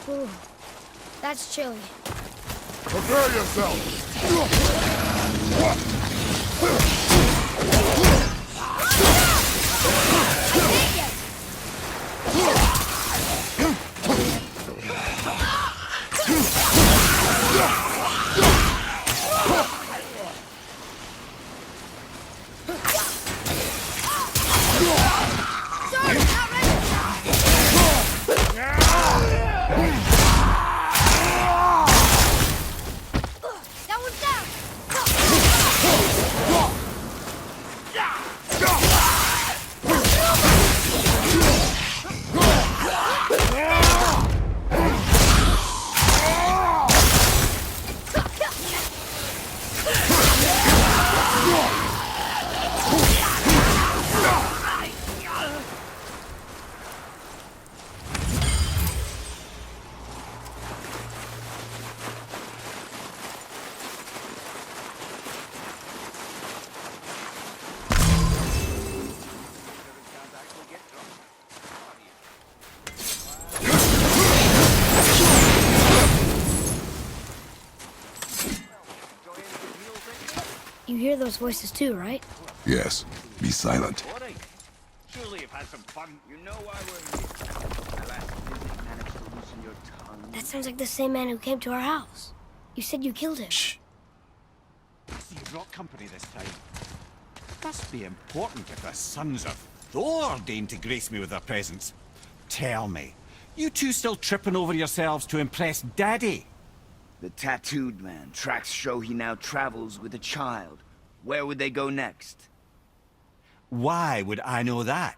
Ooh, that's chilly. Prepare yourself! That one's down! You hear those voices too, right? Yes. Be silent. All right. Surely you've had some fun. You know why we're here. Alas, did you manage to loosen your tongue? That sounds like the same man who came to our house. You said you killed him. Shh. So you brought company this time. Must be important if the sons of Thor deign to grace me with their presence. Tell me, you two still tripping over yourselves to impress Daddy? The tattooed man. Tracks show he now travels with a child. Where would they go next? Why would I know that?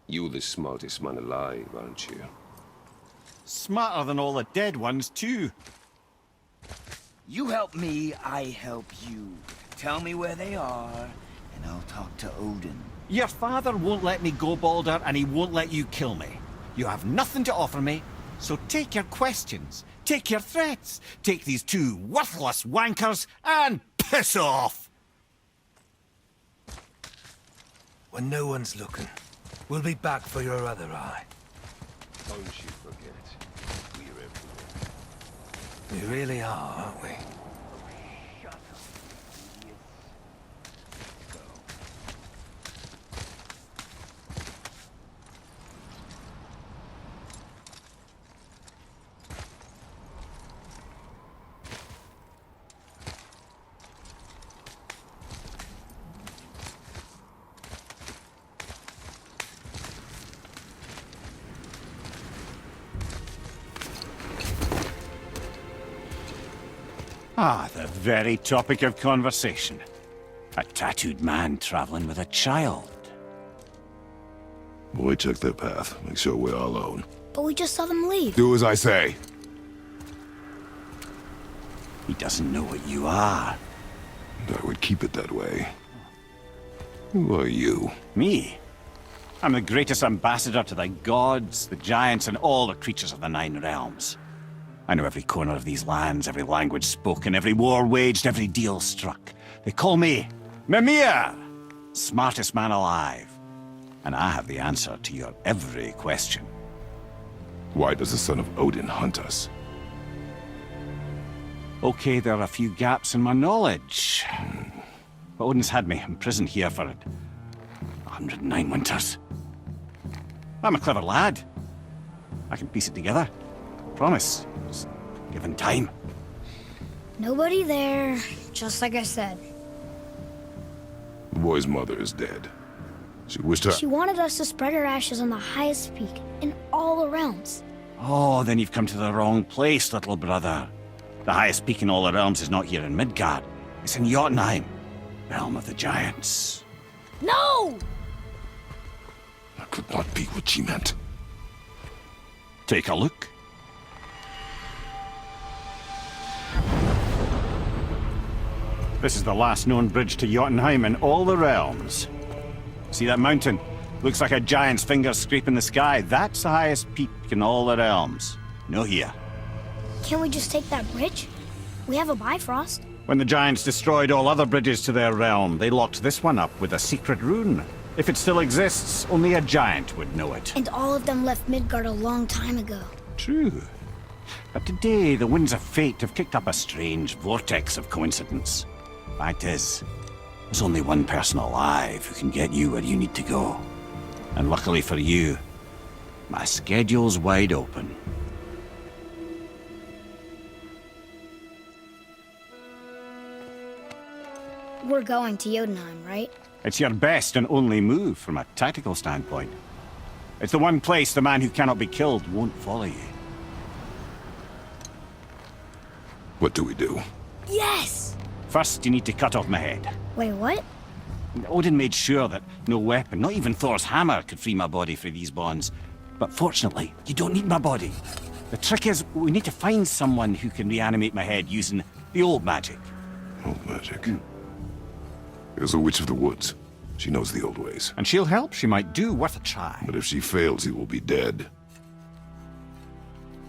You're the smartest man alive, aren't you? Smarter than all the dead ones, too. You help me, I help you. Tell me where they are, and I'll talk to Odin. Your father won't let me go, Baldur, and he won't let you kill me. You have nothing to offer me, so take your questions, take your threats, take these two worthless wankers, and piss off! When no one's looking, we'll be back for your other eye. Don't you forget, we're everywhere. We really are, aren't we? Ah, the very topic of conversation. A tattooed man traveling with a child. Boy, check their path. Make sure we're all alone. But we just saw them leave. Do as I say. He doesn't know what you are. And I would keep it that way. Who are you? Me? I'm the greatest ambassador to the gods, the giants, and all the creatures of the Nine Realms. I know every corner of these lands, every language spoken, every war waged, every deal struck. They call me Mimir, smartest man alive. And I have the answer to your every question. Why does the son of Odin hunt us? Okay, there are a few gaps in my knowledge. But Odin's had me imprisoned here for 109 winters. I'm a clever lad. I can piece it together. Promise. Just given time. Nobody there, just like I said. The boy's mother is dead. She wished her... She wanted us to spread her ashes on the highest peak in all the realms. Oh, then you've come to the wrong place, little brother. The highest peak in all the realms is not here in Midgard. It's in Jotunheim, realm of the giants. No! That could not be what she meant. Take a look. This is the last known bridge to Jotunheim in all the realms. See that mountain? Looks like a giant's finger scraping the sky. That's the highest peak in all the realms. No here. Can't we just take that bridge? We have a Bifrost. When the giants destroyed all other bridges to their realm, they locked this one up with a secret rune. If it still exists, only a giant would know it. And all of them left Midgard a long time ago. True. But today, the winds of fate have kicked up a strange vortex of coincidence. Fact is, there's only one person alive who can get you where you need to go. And luckily for you, my schedule's wide open. We're going to Jotunheim, right? It's your best and only move from a tactical standpoint. It's the one place the man who cannot be killed won't follow you. What do we do? Yes! First, you need to cut off my head. Wait, what? Odin made sure that no weapon, not even Thor's hammer, could free my body from these bonds. But fortunately, you don't need my body. The trick is, we need to find someone who can reanimate my head using the old magic. Old magic. There's a witch of the woods. She knows the old ways. And she'll help, she might do, worth a try. But if she fails, he will be dead.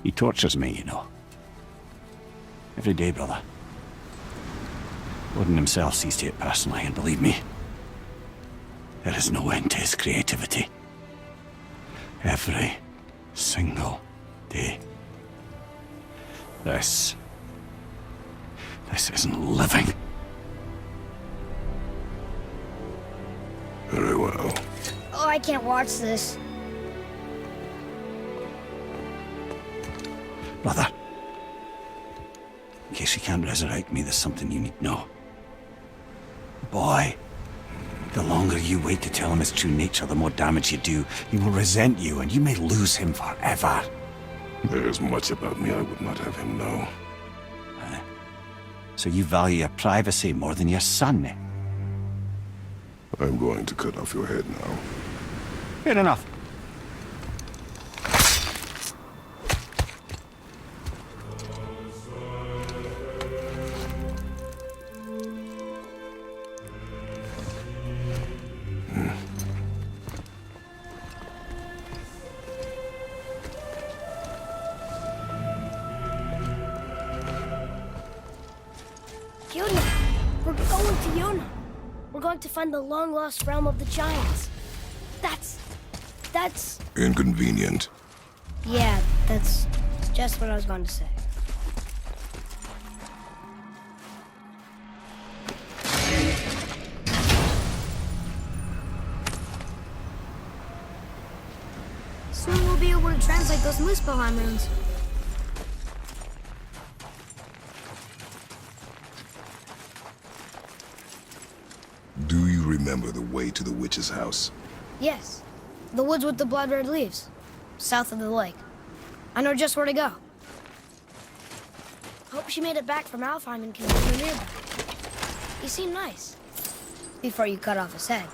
He tortures me, you know. Every day, brother. Odin himself sees to it personally, and believe me, there is no end to his creativity. Every single day. This isn't living. Very well. Oh, I can't watch this. Brother, in case he can't resurrect me, there's something you need to know. Boy, the longer you wait to tell him his true nature, the more damage you do. He will resent you, and you may lose him forever. There is much about me I would not have him know. So you value your privacy more than your son, eh? I'm going to cut off your head now. Fair enough. Yona! We're going to Yona! We're going to find the long-lost realm of the giants. That's... Inconvenient. Yeah, that's just what I was going to say. Soon we'll be able to translate those Muspelheim runes. Do you remember the way to the witch's house? Yes. The woods with the blood-red leaves. South of the lake. I know just where to go. Hope she made it back from Alfheim and continue nearby. He seemed nice. Before you cut off his head.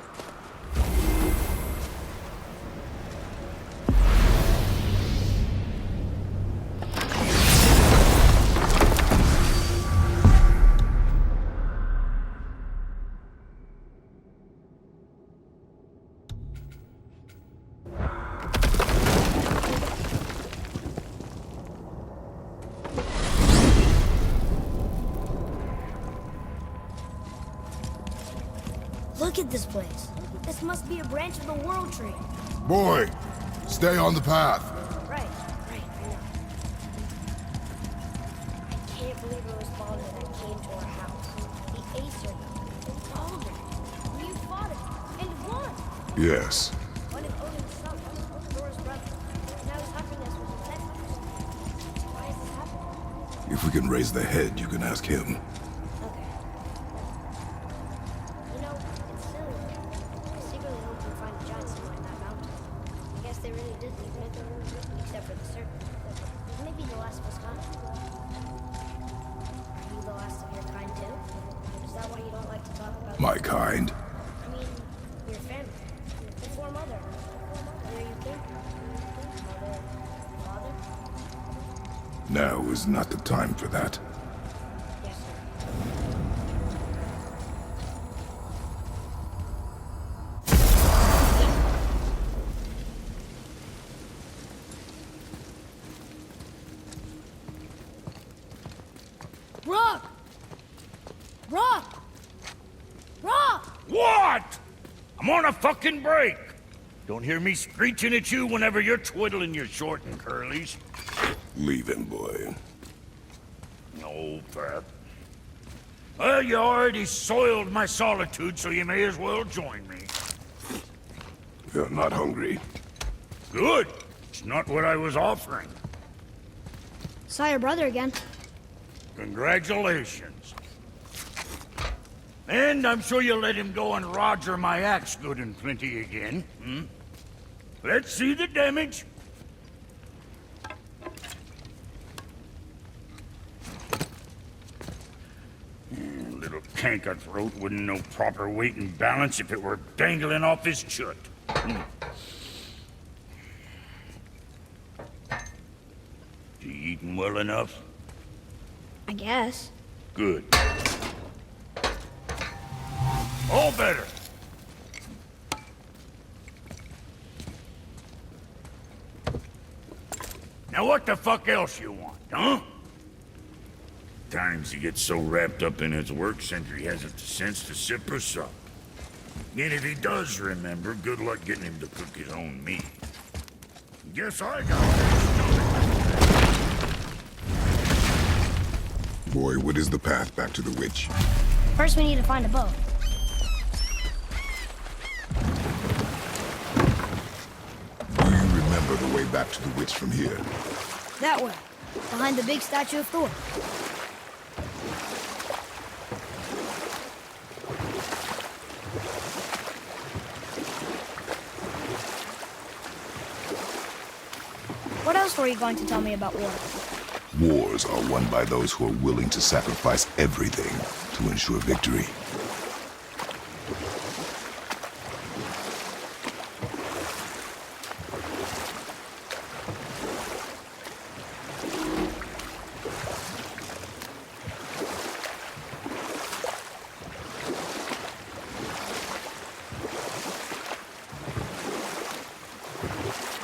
Look at this place. This must be a branch of the World Tree. Boy, stay on the path. Right, I know. I can't believe it was Baldur that came to our house. The Aesir, Baldur. You fought him, and won! Yes. One of Odin's sons, Thor's brother. Now he's hunting us with his head. Why is this happening? If we can raise the head, you can ask him. Okay. You know, it's silly. I secretly hope we find a giant somewhere in that mountain. I guess they really did leave it, except for the serpent. Maybe the last of his kind. Are you the last of your kind too? Is that why you don't like to talk about My kind. I mean, your family. Before mother. Where you came from. Mother, father? Now is not the time for that. Yes, sir. Rock! Rock! Rock! What? I'm on a fucking break. Don't hear me screeching at you whenever you're twiddling your short and curlies. Leave him, boy. No, Pap. Well, you already soiled my solitude, so you may as well join me. You're not hungry. Good. It's not what I was offering. Saw your brother again. Congratulations. And I'm sure you'll let him go and roger my axe good and plenty again, hmm? Let's see the damage. Little canker-throat wouldn't know proper weight and balance if it were dangling off his chut. You eating well enough? I guess. Good. All better. Now what the fuck else you want, huh? Times he gets so wrapped up in his work, Sentry hasn't the sense to sip or sup. And if he does remember, good luck getting him to cook his own meat. Guess I got this. Boy, what is the path back to the witch? First, we need to find a boat. Do you remember the way back to the witch from here? That way. Behind the big statue of Thor. What else were you going to tell me about war? Wars are won by those who are willing to sacrifice everything to ensure victory.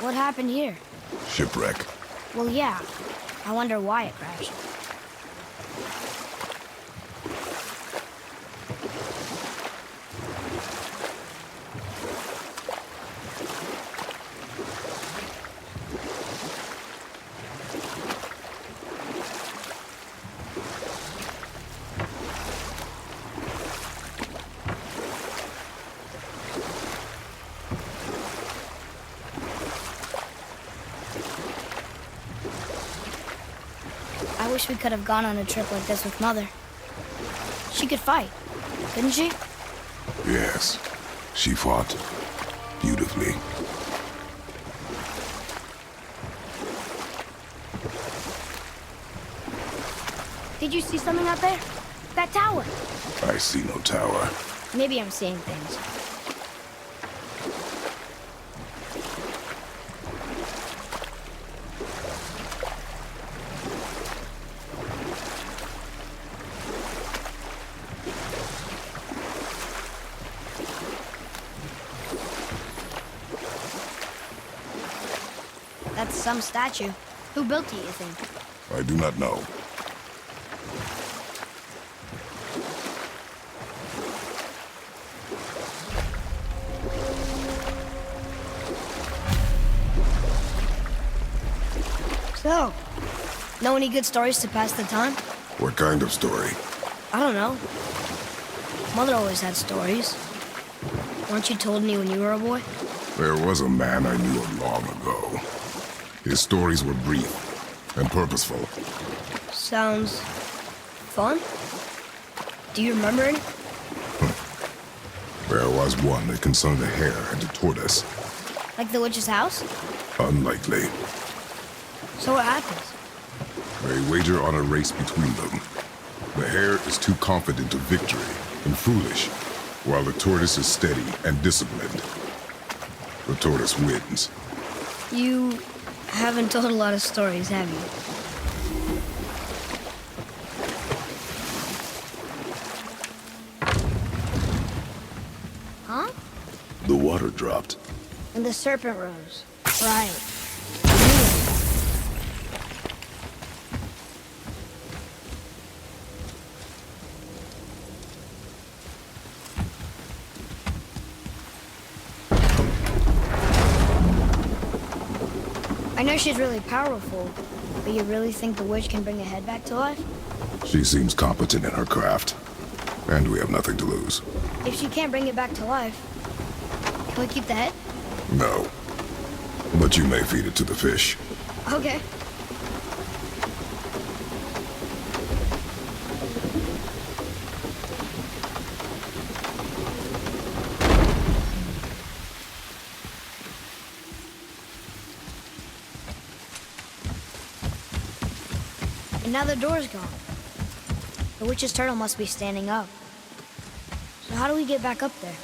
What happened here? Shipwreck. Well, yeah. I wonder why it crashed. I wish we could have gone on a trip like this with Mother. She could fight, couldn't she? Yes. She fought beautifully. Did you see something out there? That tower. I see no tower. Maybe I'm seeing things. That's some statue. Who built it, you think? I do not know. So, know any good stories to pass the time? What kind of story? I don't know. Mother always had stories. Weren't you told any when you were a boy? There was a man I knew of long ago. His stories were brief and purposeful. Sounds fun. Do you remember any? There was one that concerned a hare and a tortoise. Like the witch's house? Unlikely. So what happens? They wager on a race between them. The hare is too confident of victory and foolish, while the tortoise is steady and disciplined. The tortoise wins. You haven't told a lot of stories, have you? Huh? The water dropped. And the serpent rose. Right. I know she's really powerful, but you really think the witch can bring a head back to life? She seems competent in her craft. And we have nothing to lose. If she can't bring it back to life, can we keep the head? No. But you may feed it to the fish. Okay. And now the door's gone. The witch's turtle must be standing up. So how do we get back up there?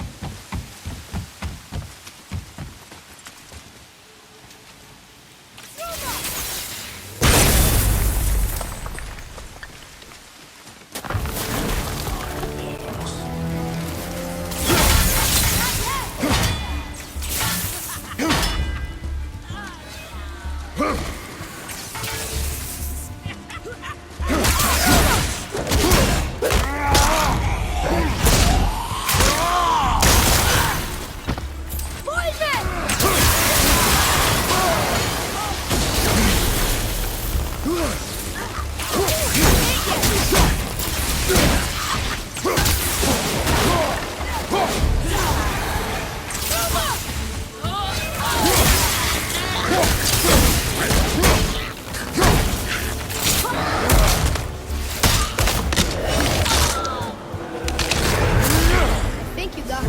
Thank you, Doc.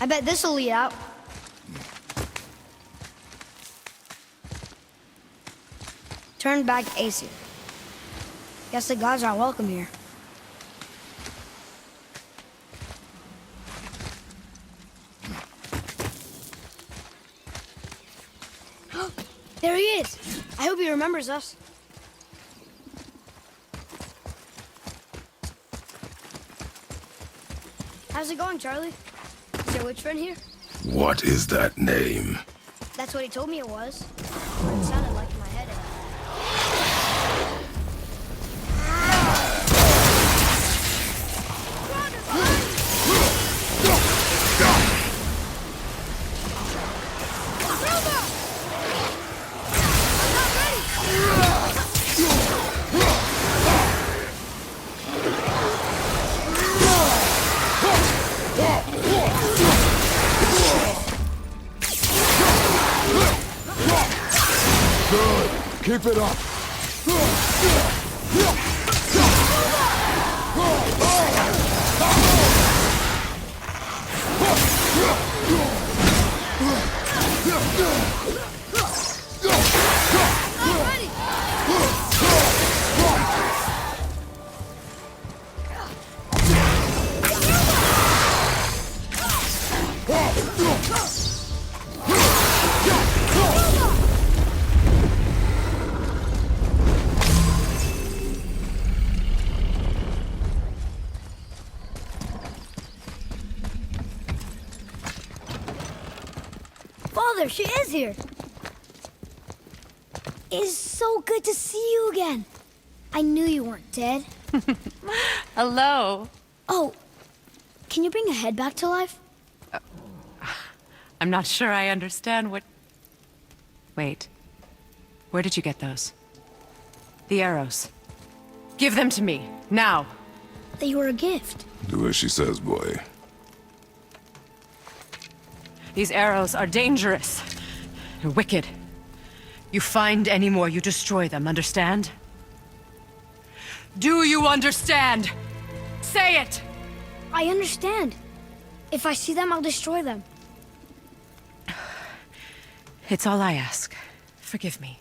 I bet this'll lead out. Turn back Aesir. Guess the gods aren't welcome here. There he is! I hope he remembers us. How's it going, Charlie? Is your witch friend here? What is that name? That's what he told me it was. But it sounded like in my head. Keep it up! Father, she is here. It's so good to see you again. I knew you weren't dead. Hello. Oh, can you bring a head back to life? I'm not sure I understand what... Wait. Where did you get those? The arrows. Give them to me, now. They were a gift. Do as she says, boy. These arrows are dangerous. They're wicked. You find any more, you destroy them, understand? Do you understand? Say it! I understand. If I see them, I'll destroy them. It's all I ask. Forgive me.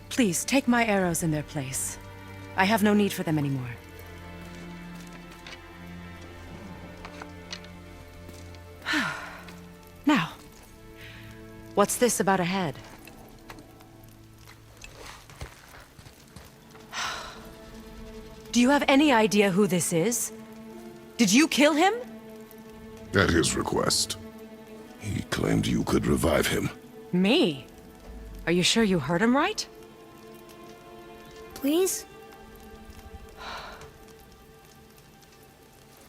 Please, take my arrows in their place. I have no need for them anymore. Now, what's this about a head? Do you have any idea who this is? Did you kill him? At his request. He claimed you could revive him. Me? Are you sure you heard him right? Please?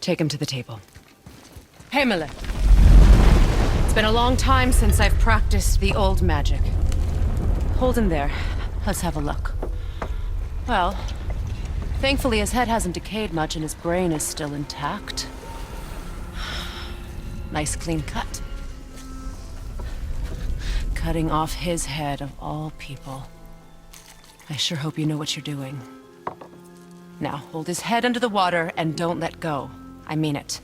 Take him to the table. Himmler. It's been a long time since I've practiced the old magic. Hold him there. Let's have a look. Well, thankfully his head hasn't decayed much and his brain is still intact. Nice clean cut. Cutting off his head of all people. I sure hope you know what you're doing. Now, hold his head under the water and don't let go. I mean it.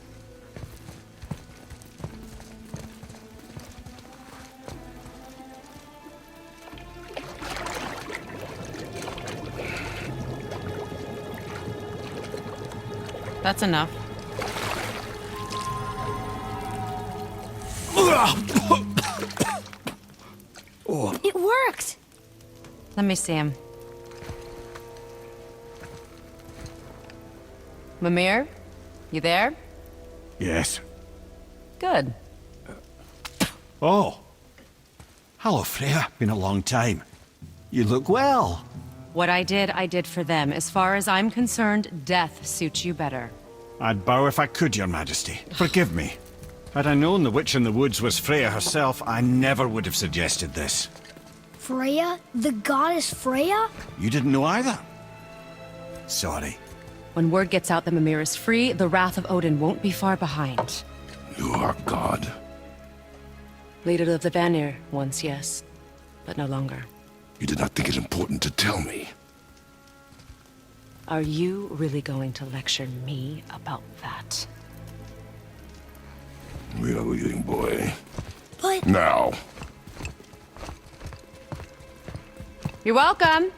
That's enough. It worked! Let me see him. Mimir? You there? Yes. Good. Oh. Hello, Freya. Been a long time. You look well. What I did for them. As far as I'm concerned, death suits you better. I'd bow if I could, Your Majesty. Forgive me. Had I known the witch in the woods was Freya herself, I never would have suggested this. Freya? The goddess Freya? You didn't know either? Sorry. When word gets out that Mimir is free, the wrath of Odin won't be far behind. You are God. Leader of the Vanir, once, yes. But no longer. You did not think it important to tell me. Are you really going to lecture me about that? We are leaving, boy. But Now. You're welcome!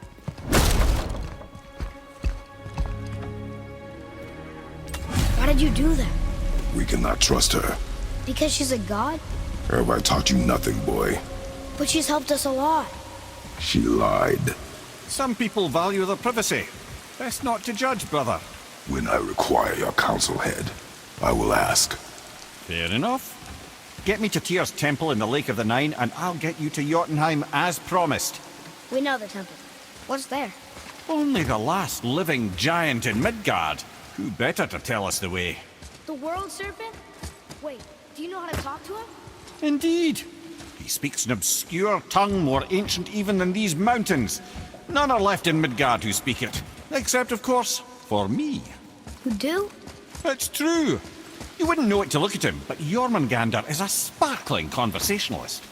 why did you do that? We cannot trust her. Because she's a god? Have I taught you nothing, boy? But she's helped us a lot. She lied. Some people value their privacy. Best not to judge, brother. When I require your council head, I will ask. Fair enough. Get me to Tyr's temple in the Lake of the Nine, and I'll get you to Jotunheim as promised. We know the temple. What's there? Only the last living giant in Midgard. Who better to tell us the way? The world serpent? Wait, do you know how to talk to him? Indeed. He speaks an obscure tongue more ancient even than these mountains. None are left in Midgard who speak it. Except, of course, for me. Who do? It's true. You wouldn't know it to look at him, but Jormungandr is a sparkling conversationalist.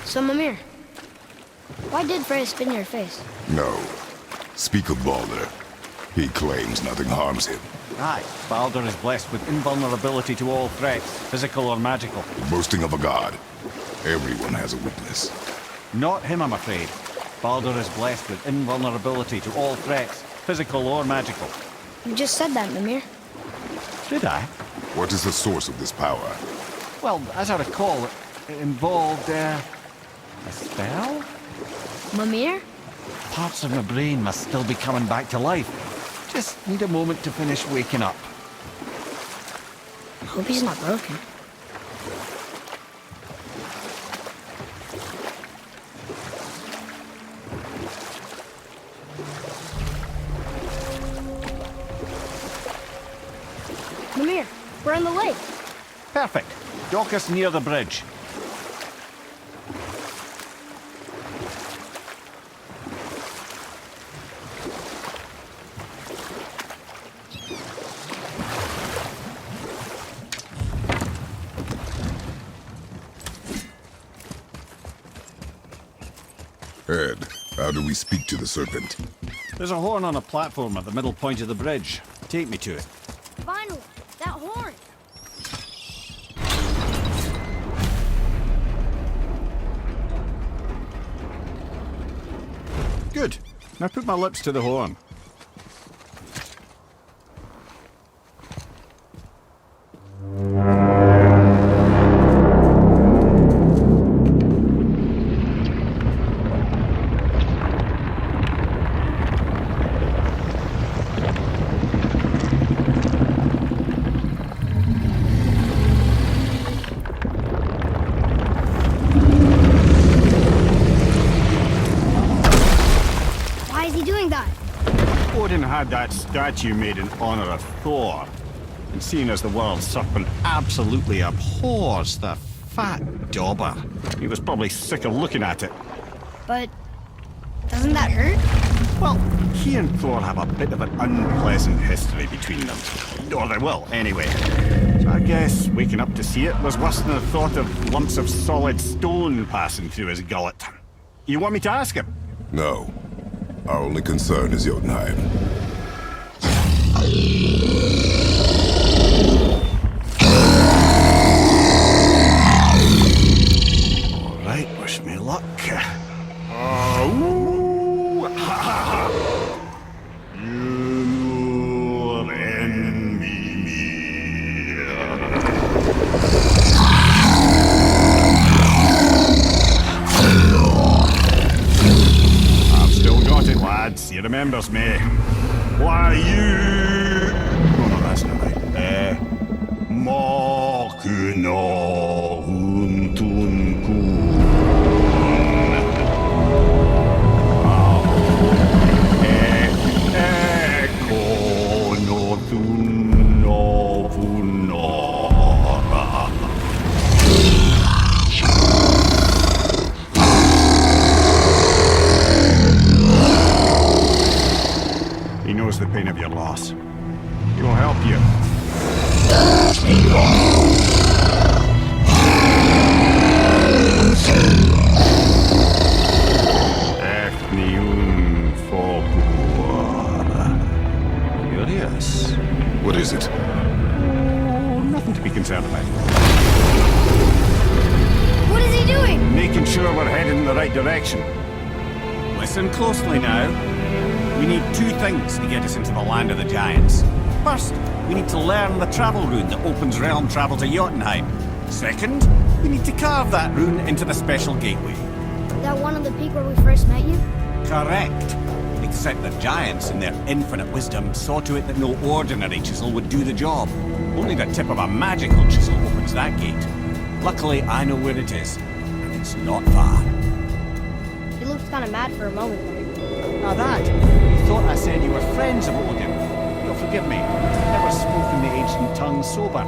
So, Mimir, why did Freya spit in your face? No. Speak of Baldur. He claims nothing harms him. Aye, Baldur is blessed with invulnerability to all threats, physical or magical. Boasting of a god. Everyone has a weakness. Not him, I'm afraid. Baldur is blessed with invulnerability to all threats, physical or magical. You just said that, Mimir. Did I? What is the source of this power? Well, as I recall, it involved, a spell? Mimir? Parts of my brain must still be coming back to life. Just need a moment to finish waking up. I hope he's not broken. Mimir, we're in the lake. Perfect. Dock us near the bridge. ahead. How do we speak to the serpent? There's a horn on a platform at the middle point of the bridge. Take me to it. Finally, that horn. Good. Now put my lips to the horn. Why is he doing that? Odin had that statue made in honor of Thor. And seeing as the world serpent absolutely abhors the fat dauber, he was probably sick of looking at it. But doesn't that hurt? Well, he and Thor have a bit of an unpleasant history between them. Or they will, anyway. So I guess waking up to see it was worse than the thought of lumps of solid stone passing through his gullet. You want me to ask him? No. Our only concern is Jotunheim. All right, wish me luck. Ooh, ha, ha, ha. Your enemy. I've still got it, lads. He remembers me. Why you? Oh no, that's not right. Makuna huntunkun. He knows the pain of your loss. He will help you. Curious. What is it? Oh, nothing to be concerned about. What is he doing? Making sure we're headed in the right direction. Listen closely now. We need two things to get us into the land of the giants. First, we need to learn the travel rune that opens realm travel to Jotunheim. Second, we need to carve that rune into the special gateway. That one on the peak where we first met you? Correct. Except the giants, in their infinite wisdom, saw to it that no ordinary chisel would do the job. Only the tip of a magical chisel opens that gate. Luckily, I know where it is, and it's not far. He looked kind of mad for a moment there. Now that, you thought I said you were friends of Odin. You'll forgive me. I've never spoken the ancient tongue sober.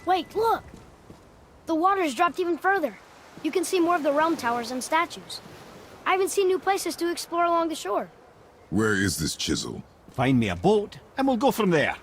Wait, look! The water's dropped even further. You can see more of the realm towers and statues. I haven't seen new places to explore along the shore. Where is this chisel? Find me a boat, and we'll go from there.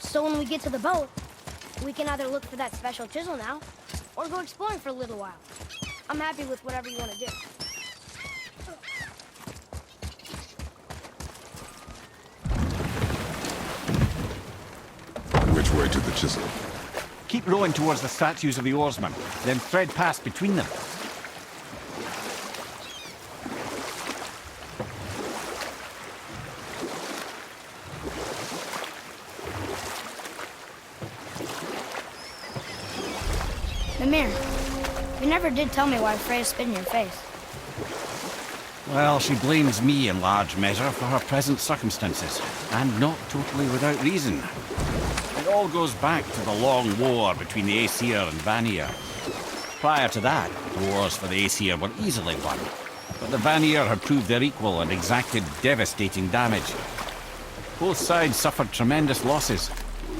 So when we get to the boat, we can either look for that special chisel now, or go exploring for a little while. I'm happy with whatever you want to do. Which way to the chisel? Keep rowing towards the statues of the oarsmen, then thread past between them. Mimir, you never did tell me why Freya spit in your face. Well, she blames me in large measure for her present circumstances, and not totally without reason. It all goes back to the long war between the Aesir and Vanir. Prior to that, wars for the Aesir were easily won, but the Vanir had proved their equal and exacted devastating damage. Both sides suffered tremendous losses,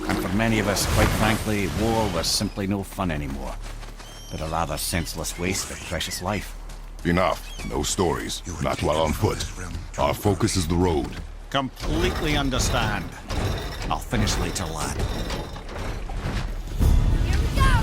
and for many of us, quite frankly, war was simply no fun anymore, but a rather senseless waste of precious life. Enough. No stories. Not while on foot. Our focus is the road. Completely understand. I'll finish later, lad. Here we go!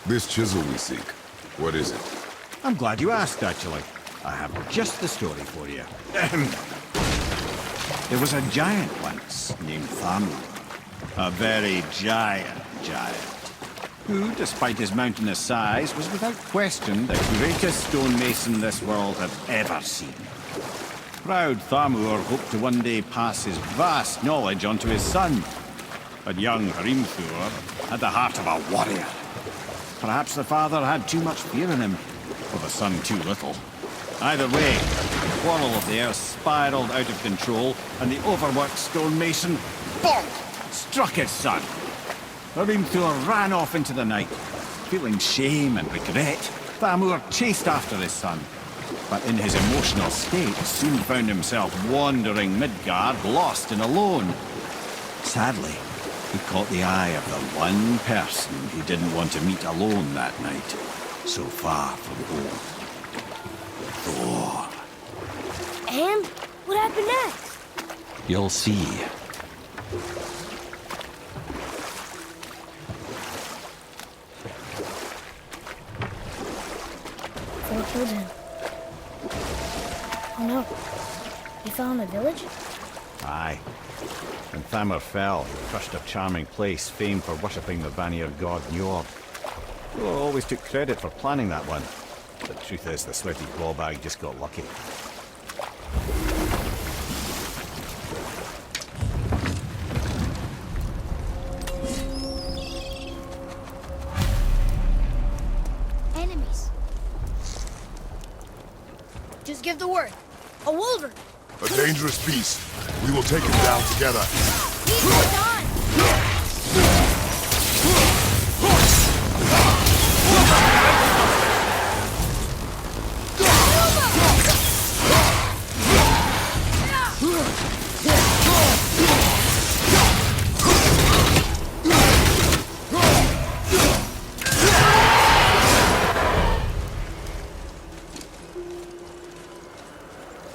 This chisel we seek, what is it? I'm glad you asked, actually. I have just the story for you. There was a giant once named Thamur. A very giant, who, despite his mountainous size, was without question the greatest stonemason this world had ever seen. Proud Thamur hoped to one day pass his vast knowledge on to his son. But young Hrimthur had the heart of a warrior. Perhaps the father had too much fear in him, or the son too little. Either way, the quarrel of theirs spiraled out of control, and the overworked stonemason, bonk, struck his son. Hrimthur ran off into the night. Feeling shame and regret, Thamur chased after his son. But in his emotional state, soon found himself wandering Midgard, lost and alone. Sadly, he caught the eye of the one person he didn't want to meet alone that night, so far from home. Thor. And what happened next? You'll see. Thor killed him. Oh no. He fell in the village? Aye. When Thamur fell, he crushed a charming place famed for worshipping the Vanir god Njord. Thor always took credit for planning that one. The truth is, the sweaty ballbag just got lucky. Enemies. Just give the word. A wolverine. A dangerous beast. We will take him down together. He's done.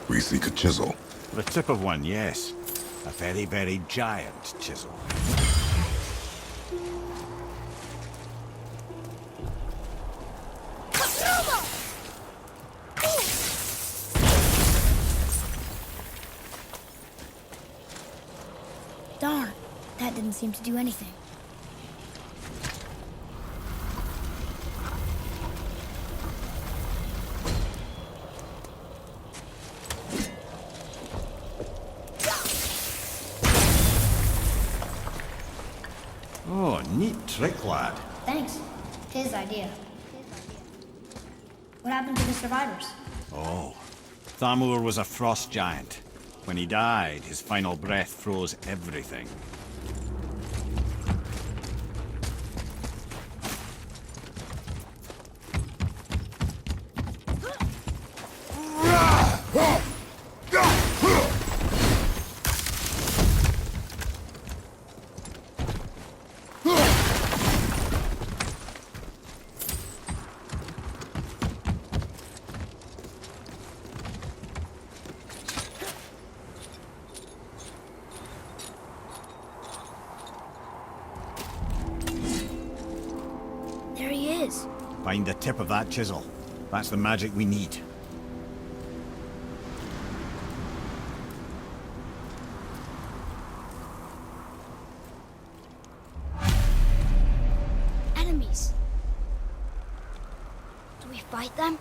We seek a chisel. The tip of one, yes. A very, very giant chisel. Darn, that didn't seem to do anything. trick, lad. Thanks. His idea. What happened to the survivors? Oh. Thamur was a frost giant. When he died, his final breath froze everything. There he is. Find the tip of that chisel. That's the magic we need. Enemies. Do we fight them?